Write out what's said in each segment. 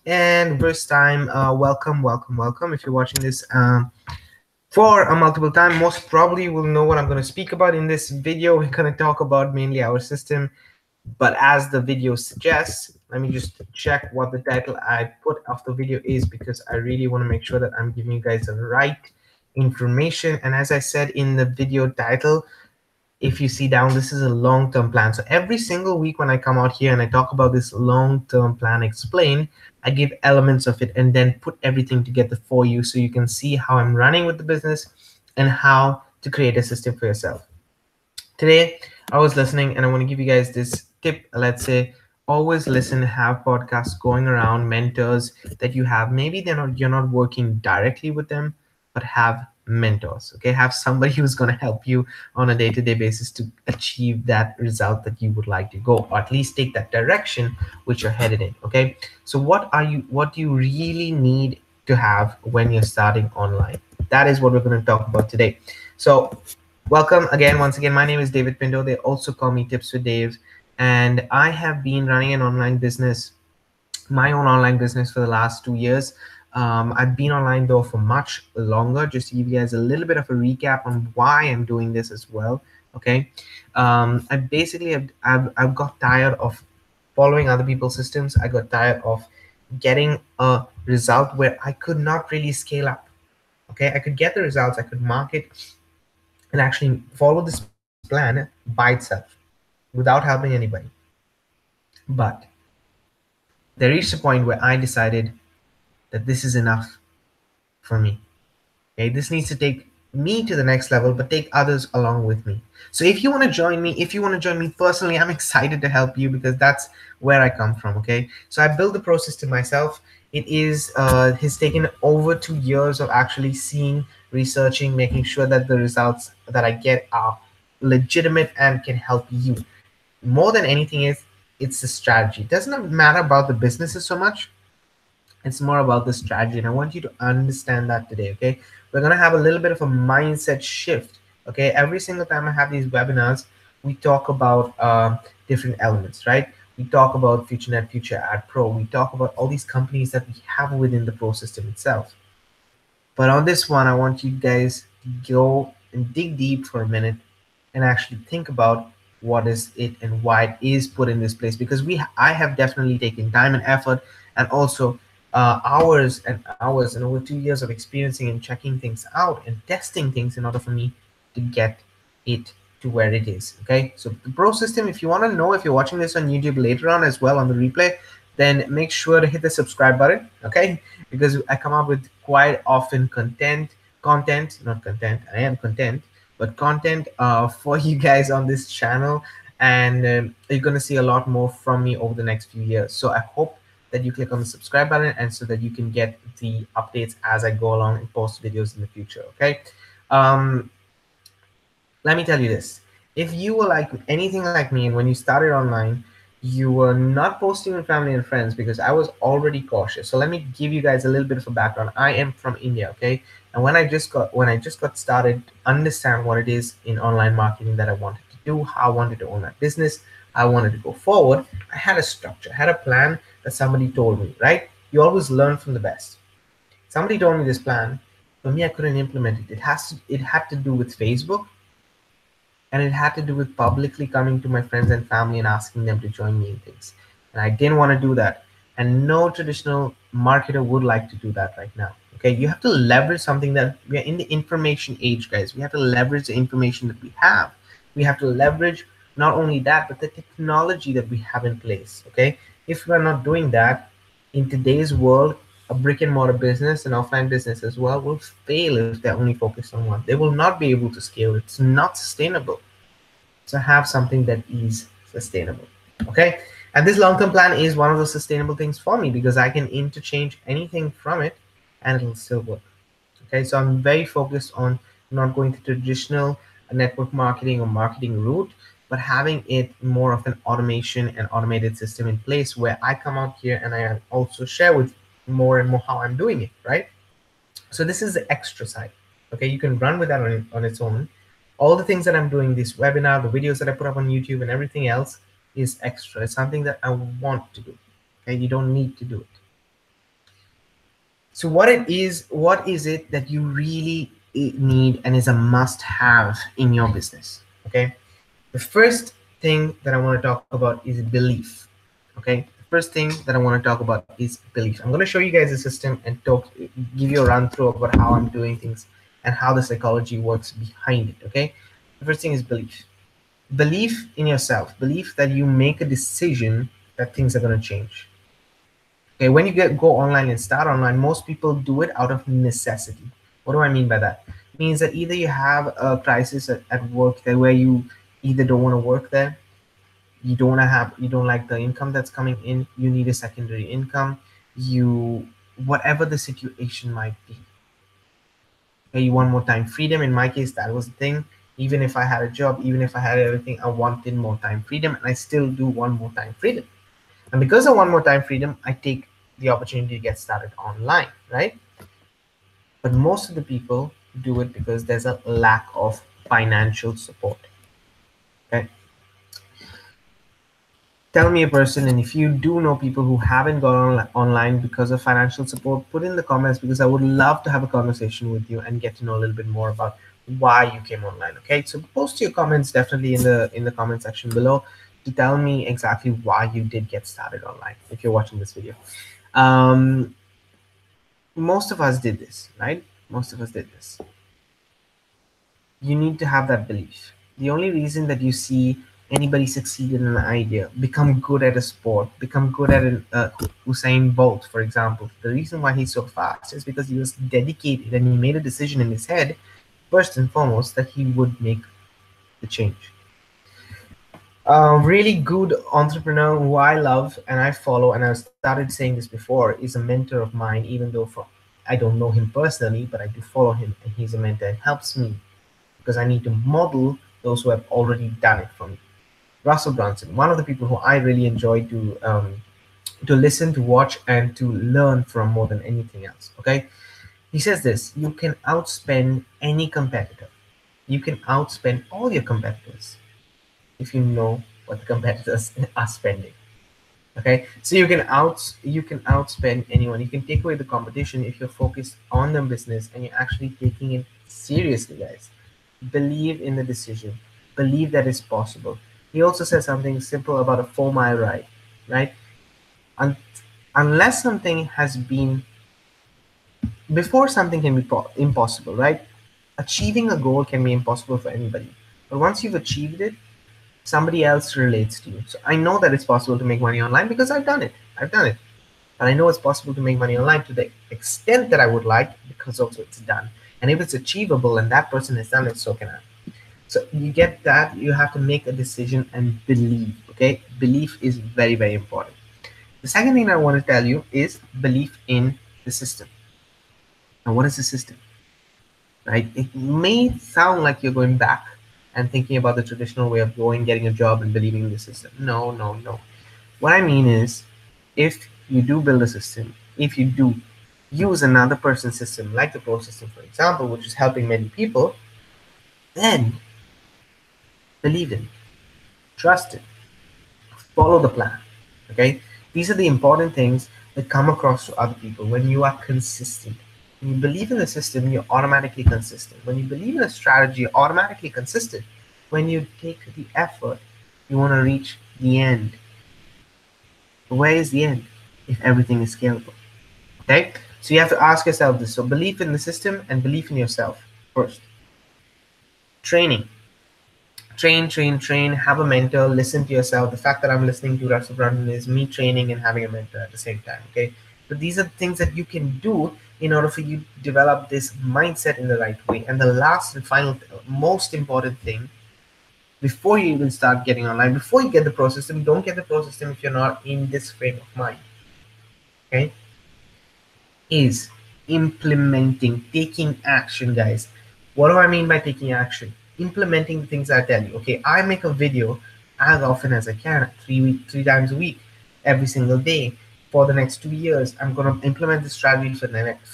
And first time, welcome. If you're watching this for a multiple time, most probably you will know what I'm going to speak about in this video. We're going to talk about mainly our system, but as the video suggests, let me just check what the title I put of the video is, because I really want to make sure that I'm giving you guys the right information. And as I said in the video title, if you see down, this is a long-term plan. So every single week when I come out here and I talk about this long-term plan explained, I give elements of it and then put everything together for you so you can see how I'm running with the business and how to create a system for yourself. Today, I was listening and I want to give you guys this tip. Let's say, always listen, have podcasts going around, mentors that you have. Maybe you're not working directly with them, but have mentors. Okay, have somebody who's going to help you on a day-to-day basis to achieve that result that you would like to go, or at least take that direction which you're headed in. Okay, so what do you really need to have when you're starting online? That is what we're going to talk about today. So welcome again. Once again, my name is David Pinto. They also call me Tips with Dave. And I have been running an online business, my own online business, for the last 2 years. I've been online though for much longer. Just to give you guys a little bit of a recap on why I'm doing this as well. Okay. I basically I've got tired of following other people's systems. I got tired of getting a result where I could not really scale up. Okay. I could get the results, I could market and actually follow this plan by itself without helping anybody. But there reached a point where I decided that this is enough for me. Okay, this needs to take me to the next level, but take others along with me. So if you want to join me, personally, I'm excited to help you, because that's where I come from. Okay, so I built the pro system myself. It has taken over 2 years of actually seeing, researching, making sure that the results that I get are legitimate and can help you. More than anything is, it's the strategy. It doesn't matter about the businesses so much. It's more about the strategy, and I want you to understand that today. Okay, we're going to have a little bit of a mindset shift. Okay, every single time I have these webinars, we talk about different elements, right? We talk about FutureNet, Future Ad Pro. We talk about all these companies that we have within the pro system itself. But on this one, I want you guys to go and dig deep for a minute and actually think about what is it and why it is put in this place. Because I have definitely taken time and effort, and also hours and hours and over 2 years of experiencing and checking things out and testing things in order for me to get it to where it is. Okay, so the pro system, if you want to know, if you're watching this on YouTube later on as well on the replay, then make sure to hit the subscribe button. Okay, because I come up with quite often content, not content, I am content, but content for you guys on this channel. And you're going to see a lot more from me over the next few years. So I hope that you click on the subscribe button, and so that you can get the updates as I go along and post videos in the future. Okay, let me tell you this. If you were like anything like me, and when you started online, you were not posting with family and friends, because I was already cautious. So let me give you guys a little bit of a background. I am from India. Okay, and when I just got started, understand what it is in online marketing that I wanted to do, how I wanted to own that business, I wanted to go forward, I had a structure, I had a plan that somebody told me, right? You always learn from the best. Somebody told me this plan. For me, I couldn't implement it. It had to do with Facebook, and it had to do with publicly coming to my friends and family and asking them to join me in things. And I didn't want to do that. And no traditional marketer would like to do that right now. Okay, you have to leverage something that we are in the information age, guys. We have to leverage the information that we have. We have to leverage not only that, but the technology that we have in place. Okay, if we're not doing that in today's world, a brick and mortar business, an offline business as well, will fail if they're only focused on one. They will not be able to scale. It's not sustainable. So have something that is sustainable. Okay, and this long-term plan is one of the sustainable things for me, because I can interchange anything from it and it'll still work. Okay, so I'm very focused on not going to traditional network marketing or marketing route, but having it more of an automation and automated system in place, where I come out here and I also share with more and more how I'm doing it, right? So this is the extra side. Okay, you can run with that on its own. All the things that I'm doing, this webinar, the videos that I put up on YouTube, and everything else is extra. It's something that I want to do. Okay, you don't need to do it. So what is it that you really need and is a must-have in your business? Okay, the first thing that I want to talk about is belief. Okay, the first thing that I want to talk about is belief. I'm going to show you guys a system and give you a run through about how I'm doing things and how the psychology works behind it. Okay, the first thing is belief. Belief in yourself. Belief that you make a decision that things are going to change. Okay, when you go online and start online, most people do it out of necessity. What do I mean by that? It means that either you have a crisis at work that where you either don't want to work there, you don't like the income that's coming in, you need a secondary income, you whatever the situation might be. Okay, you want more time freedom. In my case, that was the thing. Even if I had a job, even if I had everything, I wanted more time freedom, and I still do want more time freedom. And because I want more time freedom, I take the opportunity to get started online, right? But most of the people do it because there's a lack of financial support. Okay. Tell me a person, and if you do know people who haven't gone online because of financial support, put in the comments, because I would love to have a conversation with you and get to know a little bit more about why you came online. Okay, so post your comments definitely in the comment section below to tell me exactly why you did get started online if you're watching this video. Most of us did this, right? Most of us did this. You need to have that belief. The only reason that you see anybody succeed in an idea, become good at a sport, become good at Usain Bolt, for example, the reason why he's so fast is because he was dedicated and he made a decision in his head, first and foremost, that he would make the change. A really good entrepreneur who I love and I follow, and I've started saying this before, is a mentor of mine, even though I don't know him personally, but I do follow him, and he's a mentor and helps me because I need to model those who have already done it for me. Russell Brunson, one of the people who I really enjoy to listen, to watch, and to learn from more than anything else. Okay, he says this: you can outspend any competitor. You can outspend all your competitors if you know what the competitors are spending. Okay, so you can outspend anyone. You can take away the competition if you're focused on the business and you're actually taking it seriously, guys. Believe in the decision. Believe that it's possible. He also said something simple about a 4-mile ride, right? Unless something has been before, something can be impossible, right? Achieving a goal can be impossible for anybody, but once you've achieved it, somebody else relates to you. So I know that it's possible to make money online because I've done it. I've done it. And I know it's possible to make money online to the extent that I would like because also it's done. And if it's achievable and that person has done it, so can I. So you get that, you have to make a decision and believe, okay? Belief is very, very important. The second thing I want to tell you is belief in the system. Now, what is the system? Right? It may sound like you're going back and thinking about the traditional way of going, getting a job, and believing in the system. No, no, no. What I mean is, if you do build a system, if you do use another person's system, like the Pro system, for example, which is helping many people, then believe in it, trust it, follow the plan. Okay? These are the important things that come across to other people when you are consistent. When you believe in the system, you're automatically consistent. When you believe in a strategy, you're automatically consistent. When you take the effort, you want to reach the end. Where is the end if everything is scalable? Okay? So you have to ask yourself this. So belief in the system and belief in yourself first. Training. Train, have a mentor, listen to yourself. The fact that I'm listening to Russell Brunson is me training and having a mentor at the same time, okay? But these are things that you can do in order for you to develop this mindset in the right way. And the last and final, most important thing, before you even start getting online, before you get the Pro system, don't get the Pro system if you're not in this frame of mind, okay? Is implementing, taking action, guys. What do I mean by taking action? Implementing the things I tell you. Okay, I make a video as often as I can, 3 times a week, every single day. For the next 2 years, I'm gonna implement the strategy for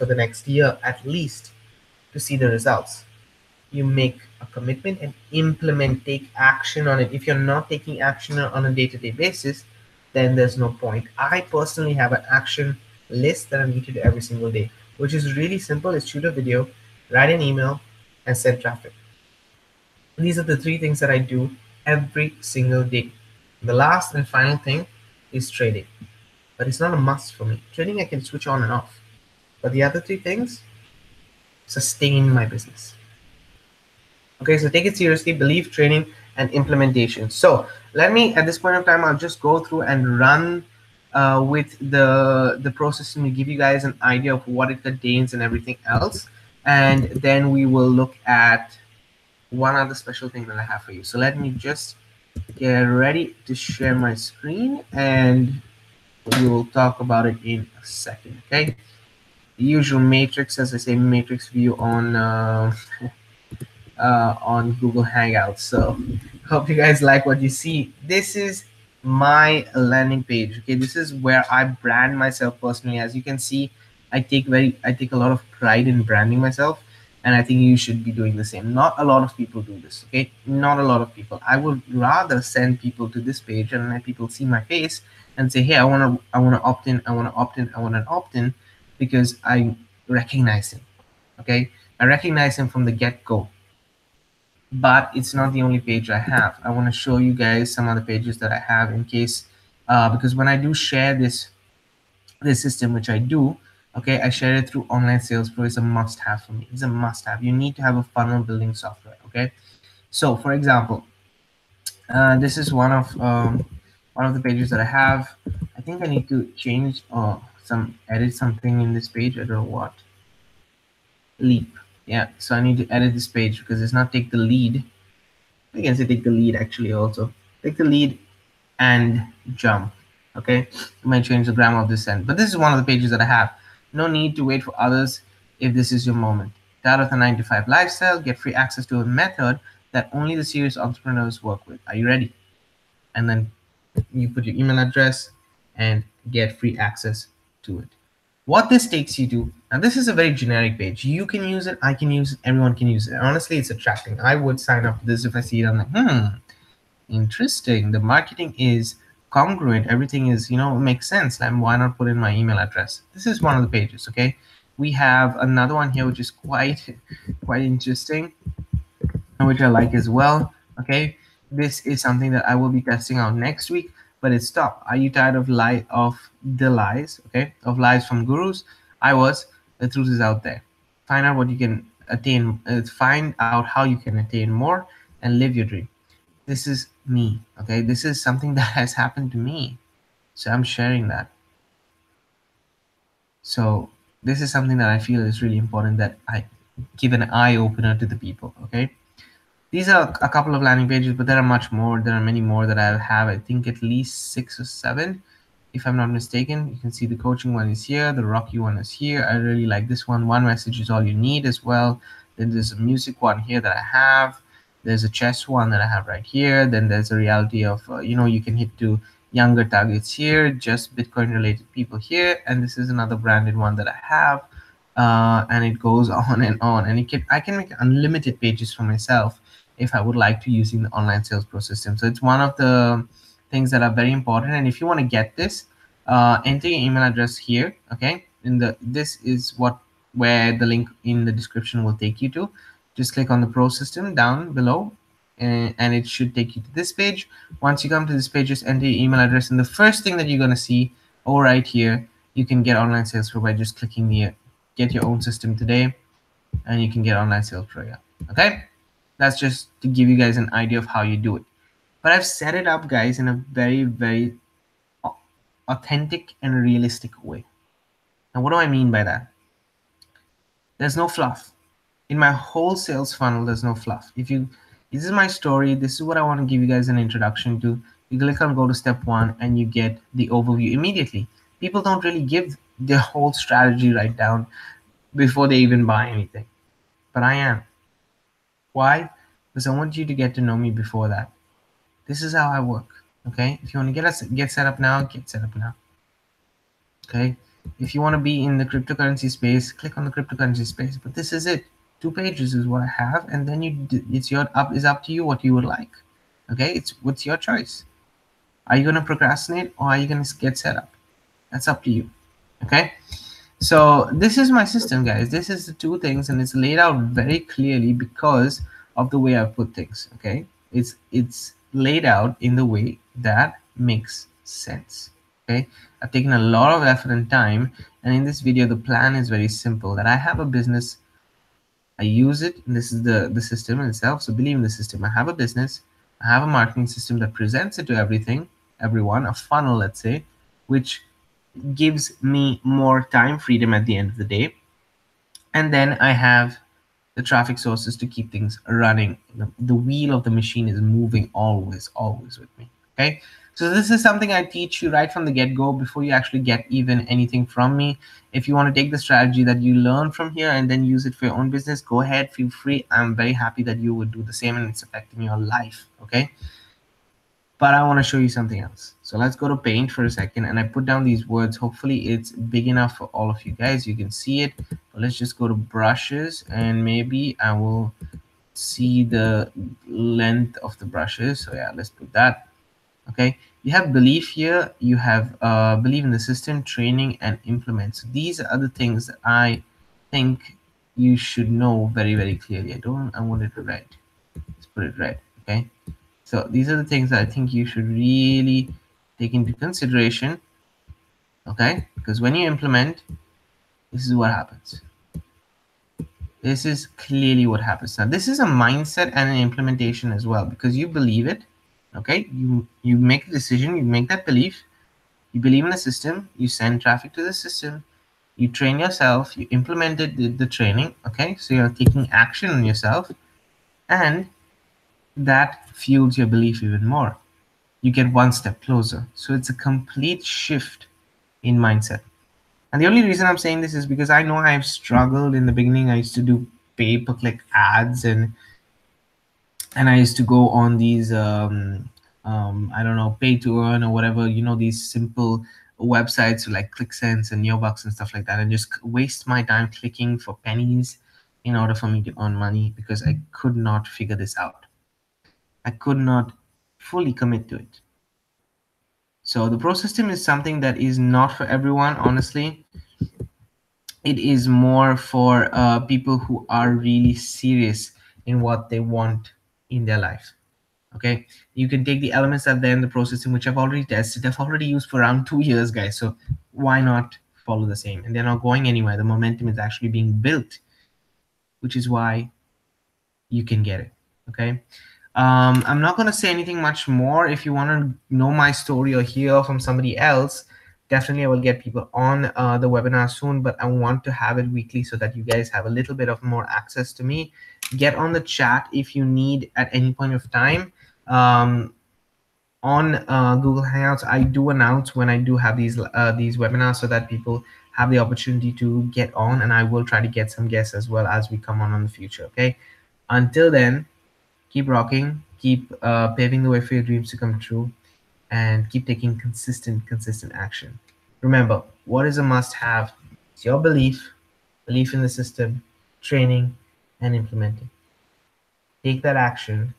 the next year at least to see the results. You make a commitment and implement, take action on it. If you're not taking action on a day-to-day basis, then there's no point. I personally have an action list that I need to do every single day. which is really simple. Is shoot a video, write an email, and send traffic. These are the three things that I do every single day. The last and final thing is trading, but it's not a must for me. Trading I can switch on and off, but the other three things sustain my business. Okay, so take it seriously, believe, training, and implementation. So let me, at this point of time, I'll just go through and run with the process and give you guys an idea of what it contains and everything else. And then we will look at one other special thing that I have for you. So let me just get ready to share my screen and we will talk about it in a second, okay? The usual matrix, as I say, matrix view on Google Hangouts. So hope you guys like what you see. This is my landing page. Okay, this is where I brand myself personally. As you can see, I take a lot of pride in branding myself, and I think you should be doing the same. Not a lot of people do this. Okay, not a lot of people. I would rather send people to this page and let people see my face and say, hey, I wanna opt in, I wanna opt in, I wanna opt in, because I recognize him. Okay, I recognize him from the get-go. But it's not the only page I have. I want to show you guys some other pages that I have in case, because when I do share this system, which I do, okay, I share it through Online Sales Pro. It's a must-have for me. It's a must-have. You need to have a funnel building software. Okay, so for example, this is one of the pages that I have. I think I need to change edit something in this page. I don't know what. Leap. Yeah, so I need to edit this page because it's not take the lead. I can say take the lead actually also. Take the lead and jump. Okay, you might change the grammar of this end, but this is one of the pages that I have. No need to wait for others if this is your moment. Tired of the 9-to-5 lifestyle? Get free access to a method that only the serious entrepreneurs work with. Are you ready? And then you put your email address and get free access to it. What this takes you to, now this is a very generic page. You can use it, I can use it, everyone can use it. Honestly, it's attracting. I would sign up for this if I see it. I'm like, interesting. The marketing is congruent. Everything is, makes sense. And why not put in my email address? This is one of the pages, okay? We have another one here, which is quite interesting, which I like as well, okay? This is something that I will be testing out next week. But it's stop. Are you tired of the lies? Okay, of lies from gurus? I was. The truth is out there. Find out what you can attain. Find out how you can attain more and live your dream. This is me. Okay, this is something that has happened to me, so I'm sharing that. So this is something that I feel is really important that I give an eye opener to the people. Okay. These are a couple of landing pages, but there are much more. There are many more that I have. I think at least 6 or 7, if I'm not mistaken. You can see the coaching one is here. The Rocky one is here. I really like this one. One message is all you need as well. Then there's a music one here that I have. There's a chess one that I have right here. Then there's a reality of, you can hit to younger targets here, just Bitcoin related people here. And this is another branded one that I have. And it goes on and on. And I can make unlimited pages for myself if I would like to using the Online Sales Pro system. So it's one of the things that are very important. And if you want to get this, enter your email address here. Okay, this is where the link in the description will take you to. Just click on the Pro system down below, and it should take you to this page. Once you come to this page, just enter your email address, and the first thing that you're going to see right here, you can get Online Sales Pro by just clicking the get your own system today, and you can get Online Sales Pro. Yeah. Okay. That's just to give you guys an idea of how you do it. But I've set it up, guys, in a very, very authentic and realistic way. Now, what do I mean by that? There's no fluff. In my whole sales funnel, there's no fluff. This is my story. This is what I want to give you guys an introduction to. You click on go to step 1 and you get the overview immediately. People don't really give their whole strategy right down before they even buy anything. But I am. Why? Because I want you to get to know me before that. This is how I work. Okay, if you want to get set up now, get set up now. Okay, if you want to be in the cryptocurrency space, click on the cryptocurrency space. But this is it. 2 pages is what I have, and then it's up to you what you would like. Okay, what's your choice. Are you going to procrastinate or are you going to get set up? That's up to you. Okay, So this is my system, guys. This is the two things, and it's laid out very clearly because of the way I put things. Okay, it's laid out in the way that makes sense. Okay, I've taken a lot of effort and time, and in this video the plan is very simple. That I have a business, I use it, and this is the system itself. So believe in the system. I have a business, I have a marketing system that presents it to everyone, a funnel, let's say, which gives me more time freedom at the end of the day. And then I have the traffic sources to keep things running. The wheel of the machine is moving always with me. Okay, so this is something I teach you right from the get-go before you actually get even anything from me. If you want to take the strategy that you learn from here and then use it for your own business, go ahead, feel free. I'm very happy that you would do the same, and it's affecting your life. Okay, but I want to show you something else. So let's go to Paint for a second, and I put down these words. Hopefully it's big enough for all of you guys. You can see it. But let's just go to brushes, and maybe I will see the length of the brushes. So yeah, let's put that. Okay, you have belief here. You have believe in the system, training, and implement. So these are the things that I think you should know very clearly. I want it red. Let's put it red. Okay, so these are the things that I think you should really take into consideration. Okay, because when you implement, this is what happens. This is clearly what happens. Now this is a mindset and an implementation as well, because you believe it. Okay, you make a decision, you make that belief, you believe in the system, you send traffic to the system, you train yourself, you implemented the training. Okay, so you're taking action on yourself, and that fuels your belief even more. You get one step closer. So it's a complete shift in mindset. And the only reason I'm saying this is because I know I've struggled in the beginning. I used to do pay-per-click ads, and I used to go on these I don't know, pay to earn or whatever, you know, these simple websites like ClickSense and Neobucks and stuff like that, and just waste my time clicking for pennies in order for me to earn money, because I could not figure this out. I could not fully commit to it. So the pro system is something that is not for everyone, honestly. It is more for people who are really serious in what they want in their life. Okay, you can take the elements that are there in the pro system, which I've already tested. I've already used for around 2 years, guys. So why not follow the same? And they're not going anywhere. The momentum is actually being built, which is why you can get it. Okay, I'm not going to say anything much more. If you want to know my story or hear from somebody else, definitely I will get people on the webinar soon, but I want to have it weekly so that you guys have a little bit of more access to me. Get on the chat if you need at any point of time. On Google Hangouts, I do announce when I do have these webinars so that people have the opportunity to get on, and I will try to get some guests as well as we come on in the future. Okay, until then, keep rocking, keep paving the way for your dreams to come true, and keep taking consistent action. Remember, what is a must-have? It's your belief in the system, training, and implementing. Take that action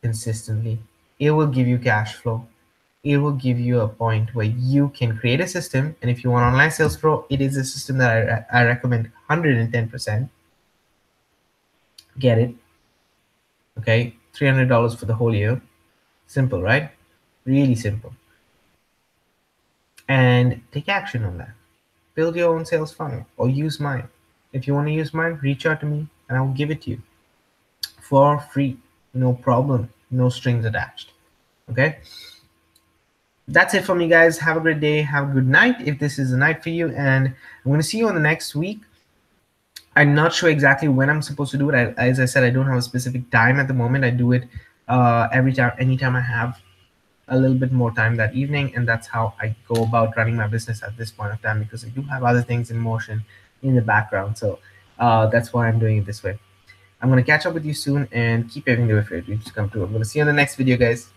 consistently. It will give you cash flow. It will give you a point where you can create a system. And if you want Online Sales Pro, it is a system that I recommend 110%. Get it. Okay, $300 for the whole year. Simple, right? Really simple. And take action on that. Build your own sales funnel or use mine. If you want to use mine, reach out to me and I will give it to you for free. No problem. No strings attached. Okay. That's it for me, guys. Have a great day. Have a good night if this is a night for you. And I'm going to see you on the next week. I'm not sure exactly when I'm supposed to do it. As I said, I don't have a specific time at the moment. I do it anytime I have a little bit more time that evening, and that's how I go about running my business at this point of time, because I do have other things in motion in the background. So that's why I'm doing it this way. I'm going to catch up with you soon and keep paving the way for your dreams to come true. I'm going to see you on the next video, guys.